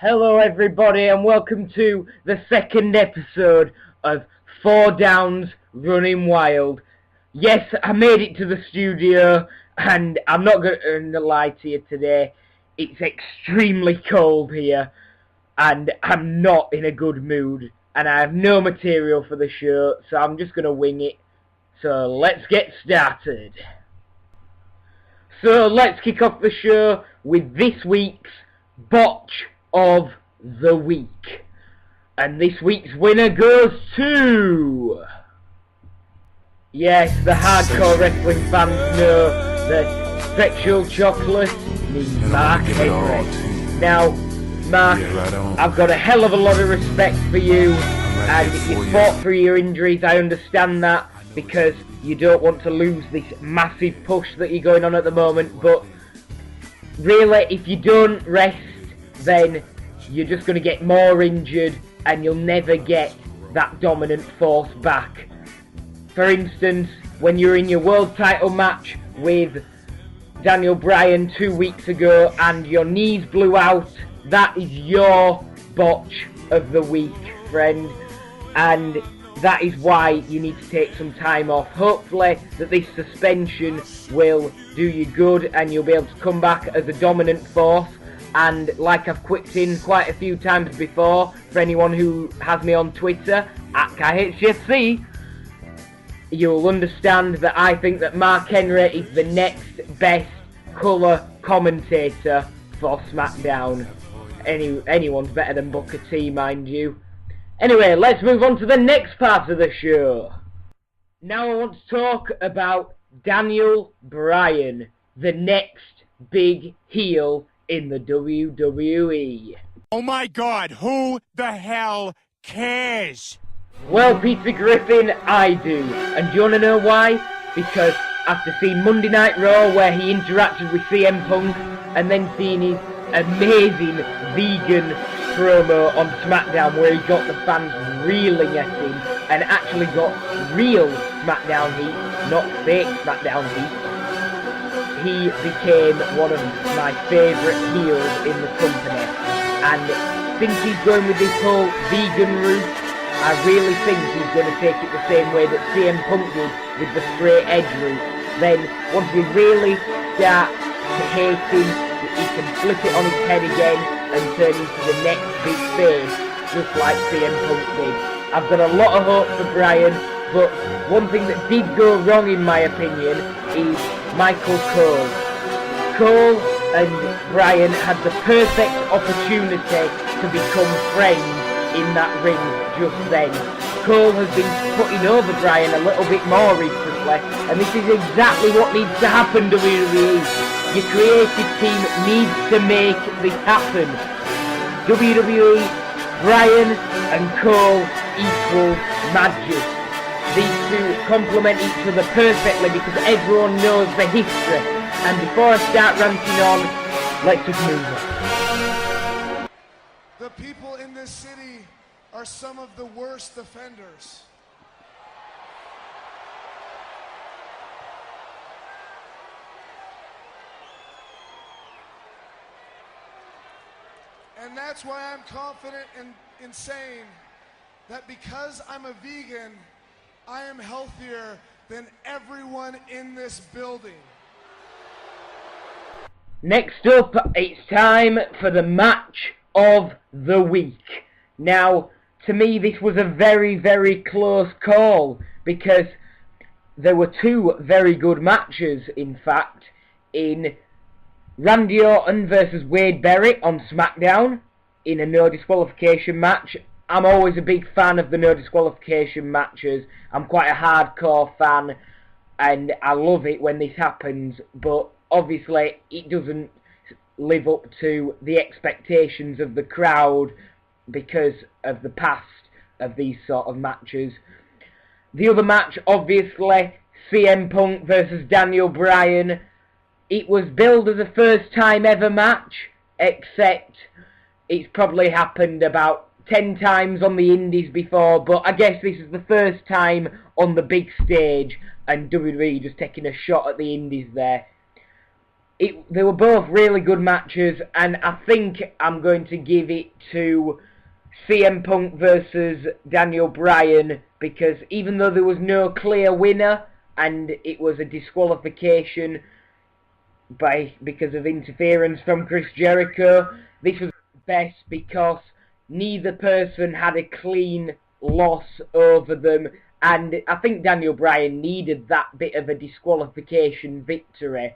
Hello everybody and welcome to the second episode of Fourdown's Running Wild. Yes, I made it to the studio and I'm not going to lie to you today. It's extremely cold here and I'm not in a good mood and I have no material for the show, so I'm just going to wing it. So let's get started. So let's kick off the show with this week's Botch of the Week. And this week's winner goes to... Yes, the hardcore wrestling fans know that Sexual Chocolate means Mark Henry. Now, Mark, I've got a hell of a lot of respect for you, and you fought through your injuries. I understand that, because you don't want to lose this massive push that you're going on at the moment, but really, if you don't rest, then you're just going to get more injured and you'll never get that dominant force back. For instance, when you're in your world title match with Daniel Bryan 2 weeks ago and your knees blew out, that is your botch of the week, friend. And that is why you need to take some time off. Hopefully that this suspension will do you good and you'll be able to come back as a dominant force. And like I've quipped in quite a few times before, for anyone who has me on Twitter, @KHFC, you'll understand that I think that Mark Henry is the next best colour commentator for SmackDown. Anyone's better than Booker T, mind you. Anyway, let's move on to the next part of the show. Now I want to talk about Daniel Bryan, the next big heel in the WWE. Oh my God, who the hell cares? Well, Peter Griffin, I do. And do you want to know why? Because after seeing Monday Night Raw where he interacted with CM Punk and then seeing his amazing vegan promo on SmackDown where he got the fans reeling at him and actually got real SmackDown heat, not fake SmackDown heat, he became one of my favourite heels in the company. And since he's going with this whole vegan route, I really think he's going to take it the same way that CM Punk did with the straight edge route. Then, once we really start to hate him, he can flip it on his head again and turn into the next big face, just like CM Punk did. I've got a lot of hope for Bryan, but one thing that did go wrong in my opinion is Michael Cole. Cole and Bryan had the perfect opportunity to become friends in that ring just then. Cole has been putting over Bryan a little bit more recently, and this is exactly what needs to happen, WWE. Your creative team needs to make this happen. WWE, Bryan and Cole equal magic. These two complement each other perfectly because everyone knows the history. And before I start ranting on, let's just move on. The people in this city are some of the worst offenders. And that's why I'm confident in saying that because I'm a vegan, I am healthier than everyone in this building. Next up, it's time for the match of the week. Now, to me, this was a very, very close call because there were two very good matches, in fact, in Randy Orton versus Wade Barrett on SmackDown in a no disqualification match. I'm always a big fan of the no disqualification matches. I'm quite a hardcore fan and I love it when this happens, but obviously it doesn't live up to the expectations of the crowd because of the past of these sort of matches. The other match, obviously, CM Punk versus Daniel Bryan. It was billed as a first time ever match, except it's probably happened about 10 times on the indies before, but I guess this is the first time on the big stage and WWE just taking a shot at the indies there. They were both really good matches, and I think I'm going to give it to CM Punk versus Daniel Bryan, because even though there was no clear winner and it was a disqualification because of interference from Chris Jericho, this was best because neither person had a clean loss over them, and I think Daniel Bryan needed that bit of a disqualification victory,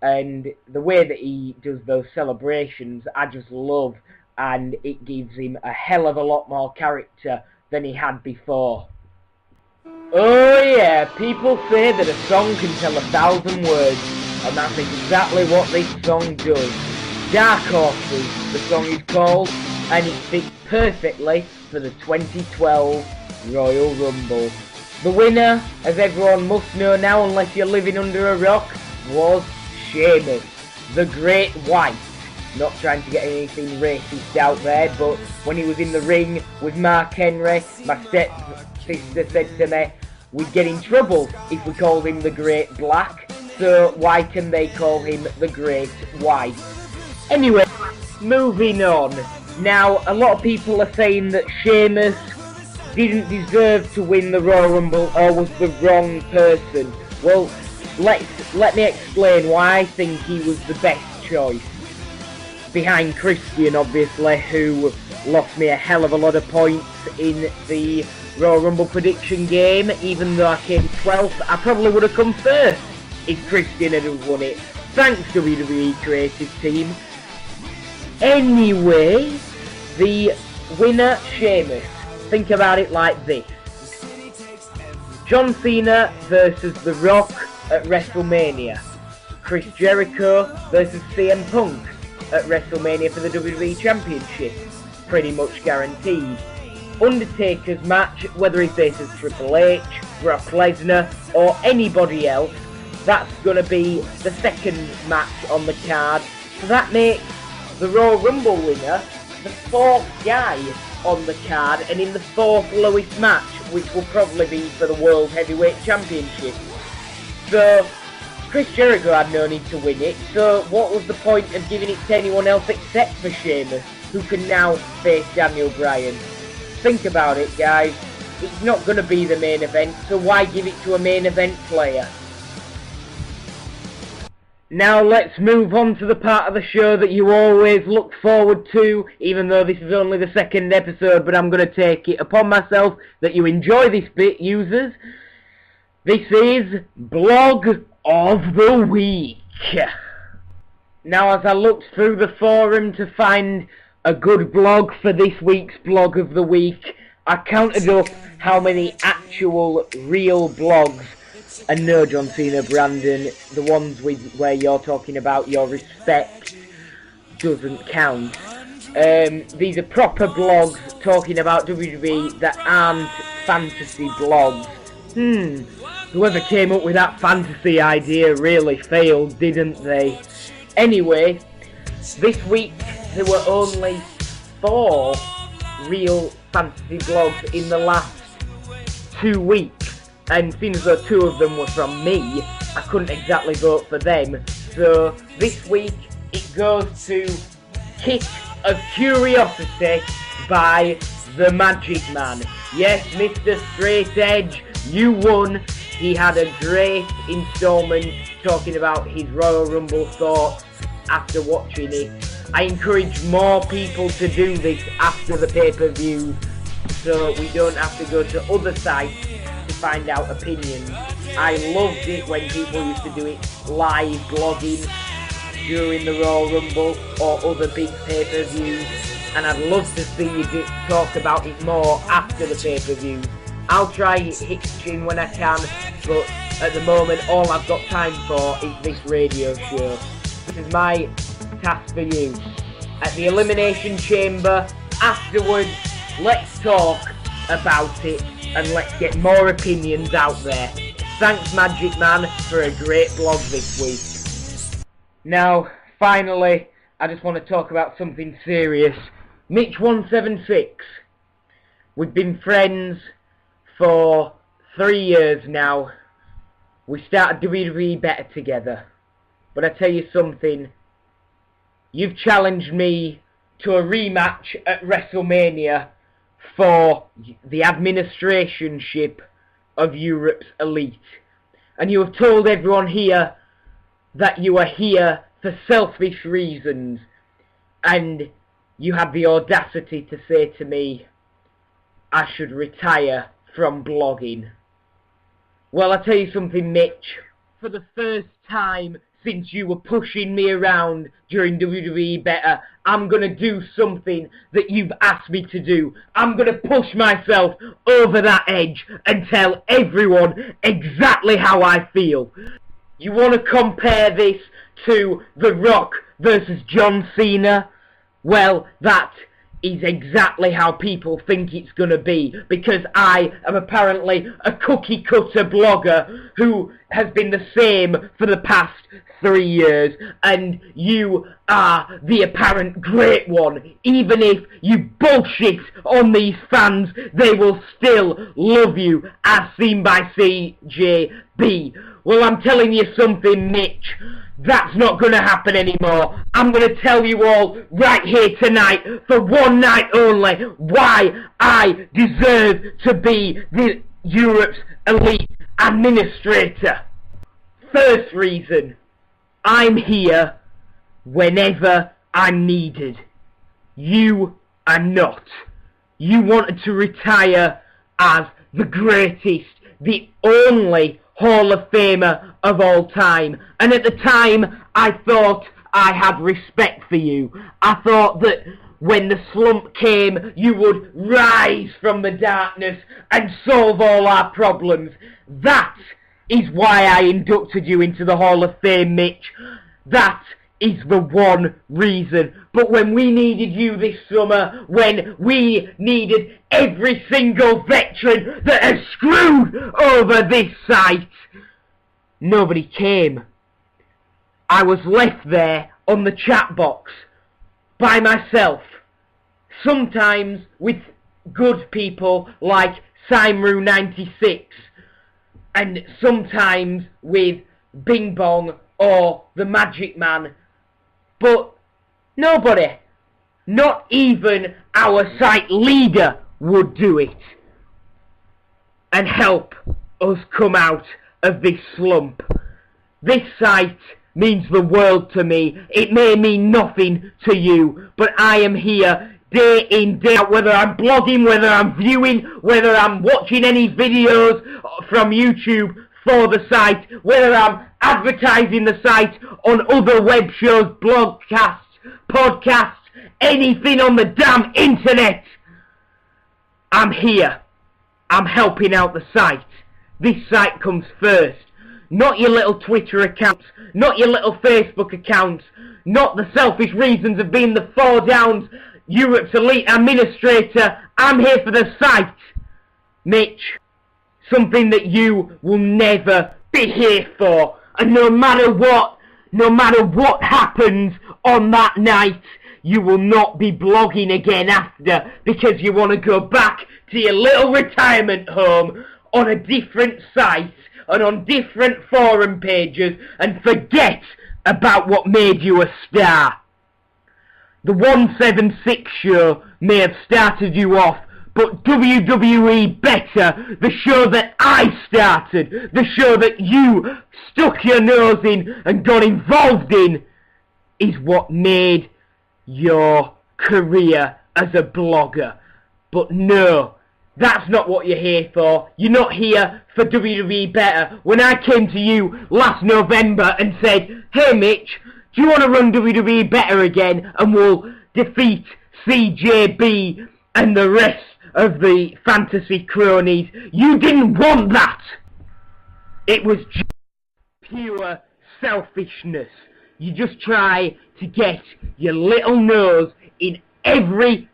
and the way that he does those celebrations I just love, and it gives him a hell of a lot more character than he had before. Oh yeah, people say that a song can tell 1,000 words, and that's exactly what this song does. Dark Horses, the song is called, and it fits perfectly for the 2012 Royal Rumble. The winner, as everyone must know now unless you're living under a rock, was Sheamus, the Great White. Not trying to get anything racist out there, but when he was in the ring with Mark Henry, my step-sister said to me, we'd get in trouble if we called him the Great Black, so why can they call him the Great White? Anyway, moving on. Now, a lot of people are saying that Sheamus didn't deserve to win the Royal Rumble or was the wrong person. Well, let me explain why I think he was the best choice. Behind Christian, obviously, who lost me a hell of a lot of points in the Royal Rumble prediction game. Even though I came 12th, I probably would have come first if Christian had won it. Thanks, WWE Creative Team. Anyway, the winner, Sheamus. Think about it like this. John Cena versus The Rock at WrestleMania. Chris Jericho versus CM Punk at WrestleMania for the WWE Championship. Pretty much guaranteed. Undertaker's match, whether he faces Triple H, Brock Lesnar, or anybody else, that's going to be the second match on the card. So that makes the Royal Rumble winner the fourth guy on the card, and in the fourth lowest match, which will probably be for the World Heavyweight Championship. So Chris Jericho had no need to win it, so what was the point of giving it to anyone else except for Sheamus, who can now face Daniel Bryan? Think about it, guys. It's not going to be the main event, so why give it to a main event player? Now let's move on to the part of the show that you always look forward to, even though this is only the second episode, but I'm going to take it upon myself that you enjoy this bit, users. This is Blog of the Week. Now, as I looked through the forum to find a good blog for this week's Blog of the Week, I counted up how many actual real blogs, and no, John Cena, Brandon, the ones where you're talking about your respect doesn't count. These are proper blogs talking about WWE that aren't fantasy blogs. Whoever came up with that fantasy idea really failed, didn't they? Anyway, this week there were only 4 real fantasy blogs in the last 2 weeks, and seeing as though 2 of them were from me, I couldn't exactly vote for them. So this week it goes to Kick of Curiosity by the Magic Man. Yes, Mr. Straight Edge, you won. He had a great installment talking about his Royal Rumble thoughts after watching it. I encourage more people to do this after the pay-per-view, so we don't have to go to other sites to find out opinions. I loved it when people used to do it live blogging during the Royal Rumble or other big pay-per-views, and I'd love to see you talk about it more after the pay-per-view. I'll try hitching when I can, but at the moment all I've got time for is this radio show. This is my task for you. At the Elimination Chamber, afterwards, let's talk about it and let's get more opinions out there. Thanks, Magic Man, for a great blog this week. Now, finally, I just want to talk about something serious. Mitch176. We've been friends for 3 years now. We started WWE Better together. But I tell you something, you've challenged me to a rematch at WrestleMania for the administrationship of Europe's elite. And you have told everyone here that you are here for selfish reasons. And you had the audacity to say to me, I should retire from blogging. Well, I tell you something, Mitch. For the first time since you were pushing me around during WWE Better, I'm going to do something that you've asked me to do. I'm going to push myself over that edge and tell everyone exactly how I feel. You want to compare this to The Rock versus John Cena? Well, that is exactly how people think it's going to be, because I am apparently a cookie-cutter blogger who has been the same for the past 3 years, and you are the apparent great one. Even if you bullshit on these fans, they will still love you, as seen by CJB. Well, I'm telling you something, Mitch. That's not going to happen anymore. I'm going to tell you all right here tonight, for one night only, why I deserve to be the Europe's elite administrator. First reason, I'm here whenever I'm needed. You are not. You wanted to retire as the greatest, the only Hall of Famer of all time. And at the time, I thought I had respect for you. I thought that when the slump came, you would rise from the darkness and solve all our problems. That is why I inducted you into the Hall of Fame, Mitch. That is the one reason. But when we needed you this summer, when we needed every single veteran that has screwed over this site, nobody came. I was left there on the chat box by myself, sometimes with good people like Simru96, and sometimes with Bing Bong or the Magic Man. But nobody, not even our site leader, would do it and help us come out of this slump. This site means the world to me. It may mean nothing to you, but I am here day in, day out, whether I'm blogging, whether I'm viewing, whether I'm watching any videos from YouTube for the site, whether I'm advertising the site on other web shows, blogcasts, podcasts, anything on the damn internet. I'm here. I'm helping out the site. This site comes first. Not your little Twitter accounts, not your little Facebook accounts, not the selfish reasons of being the Fourdown Europe's elite administrator. I'm here for the site, Mitch. Something that you will never be here for. And no matter what happens on that night, you will not be blogging again after, because you want to go back to your little retirement home on a different site and on different forum pages and forget about what made you a star. The 176 show may have started you off, but WWE Better, the show that I started, the show that you stuck your nose in and got involved in, is what made your career as a blogger. But no, that's not what you're here for. You're not here for WWE Better. When I came to you last November and said, hey Mitch, do you want to run WWE Better again and we'll defeat CJB and the rest of the fantasy cronies, you didn't want that. It was just pure selfishness. You just try to get your little nose in every